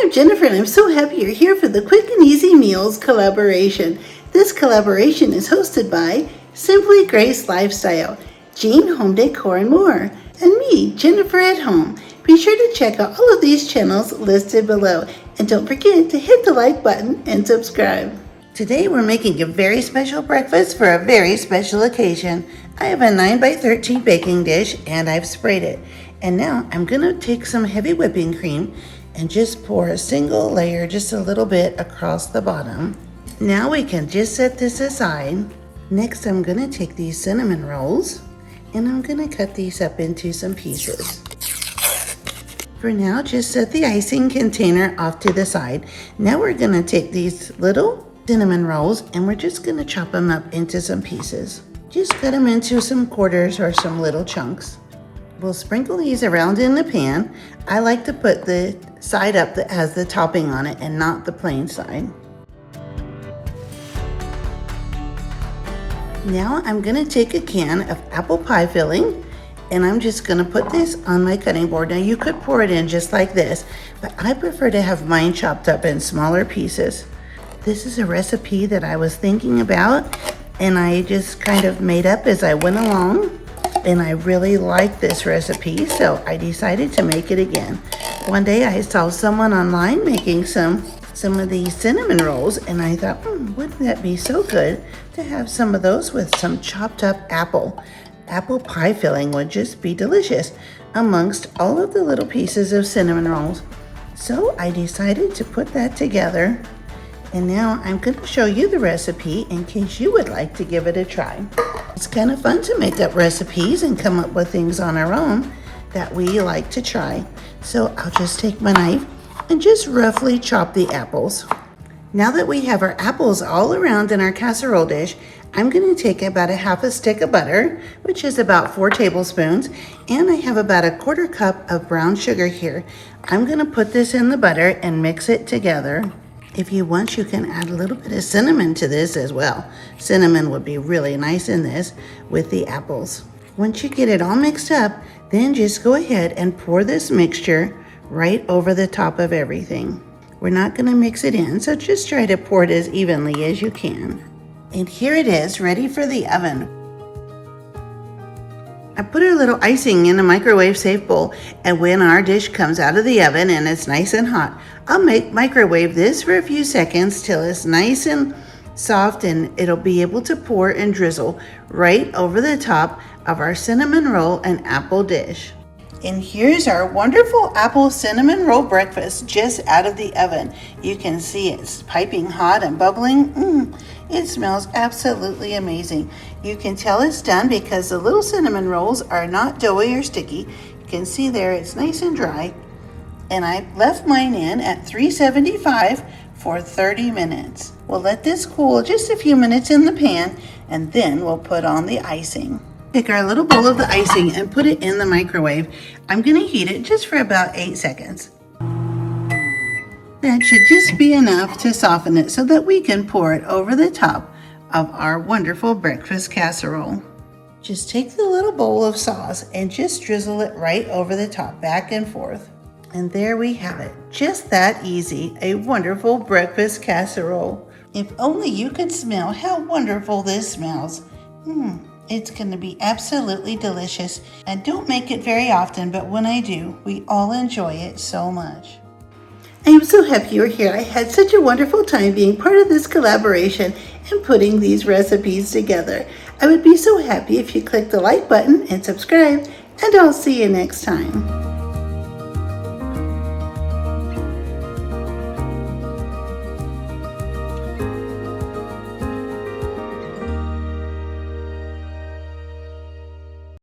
I'm Jennifer, and I'm so happy you're here for the Quick and Easy Meals collaboration. This collaboration is hosted by Simply Grace Lifestyle, Jean Home Decor and More, and me, Jennifer at Home. Be sure to check out all of these channels listed below, and don't forget to hit the like button and subscribe. Today we're making a very special breakfast for a very special occasion. I have a 9x13 baking dish and I've sprayed it. And now I'm going to take some heavy whipping cream and just pour a single layer just a little bit across the bottom. Now we can just set this aside. Next I'm going to take these cinnamon rolls and I'm going to cut these up into some pieces. For now, just set the icing container off to the side. Now we're going to take these little cinnamon rolls and we're just going to chop them up into some pieces. Just cut them into some quarters or some little chunks. We'll sprinkle these around in the pan. I like to put the side up that has the topping on it and not the plain side. Now I'm going to take a can of apple pie filling and I'm just going to put this on my cutting board. Now you could pour it in just like this, but I prefer to have mine chopped up in smaller pieces. This is a recipe that I was thinking about and I just kind of made up as I went along, and I really like this recipe, so I decided to make it again. One day I saw someone online making some of these cinnamon rolls and I thought, wouldn't that be so good to have some of those with some chopped up apple. Apple pie filling would just be delicious amongst all of the little pieces of cinnamon rolls. So I decided to put that together. And now I'm going to show you the recipe in case you would like to give it a try. It's kind of fun to make up recipes and come up with things on our own that we like to try. So I'll just take my knife and just roughly chop the apples. Now that we have our apples all around in our casserole dish, I'm going to take about a half a stick of butter, which is about 4 tablespoons, and I have about a 1/4 cup of brown sugar here. I'm going to put this in the butter and mix it together. If you want, you can add a little bit of cinnamon to this as well. Cinnamon would be really nice in this with the apples. Once you get it all mixed up, then just go ahead and pour this mixture right over the top of everything. We're not going to mix it in, so just try to pour it as evenly as you can. And here it is, ready for the oven. I put a little icing in a microwave safe bowl, and when our dish comes out of the oven and it's nice and hot, I'll microwave this for a few seconds till it's nice and soft, and it'll be able to pour and drizzle right over the top of our cinnamon roll and apple dish. And here's our wonderful apple cinnamon roll breakfast just out of the oven. You can see it's piping hot and bubbling. It smells absolutely amazing. You can tell it's done because the little cinnamon rolls are not doughy or sticky. You can see there it's nice and dry. And I left mine in at 375 for 30 minutes. We'll let this cool just a few minutes in the pan and then we'll put on the icing. Take our little bowl of the icing and put it in the microwave. I'm going to heat it just for about 8 seconds. That should just be enough to soften it so that we can pour it over the top of our wonderful breakfast casserole. Just take the little bowl of sauce and just drizzle it right over the top, back and forth. And there we have it. Just that easy, a wonderful breakfast casserole. If only you could smell how wonderful this smells. It's going to be absolutely delicious. I don't make it very often, but when I do, we all enjoy it so much. I am so happy you're here. I had such a wonderful time being part of this collaboration and putting these recipes together. I would be so happy if you click the like button and subscribe, and I'll see you next time.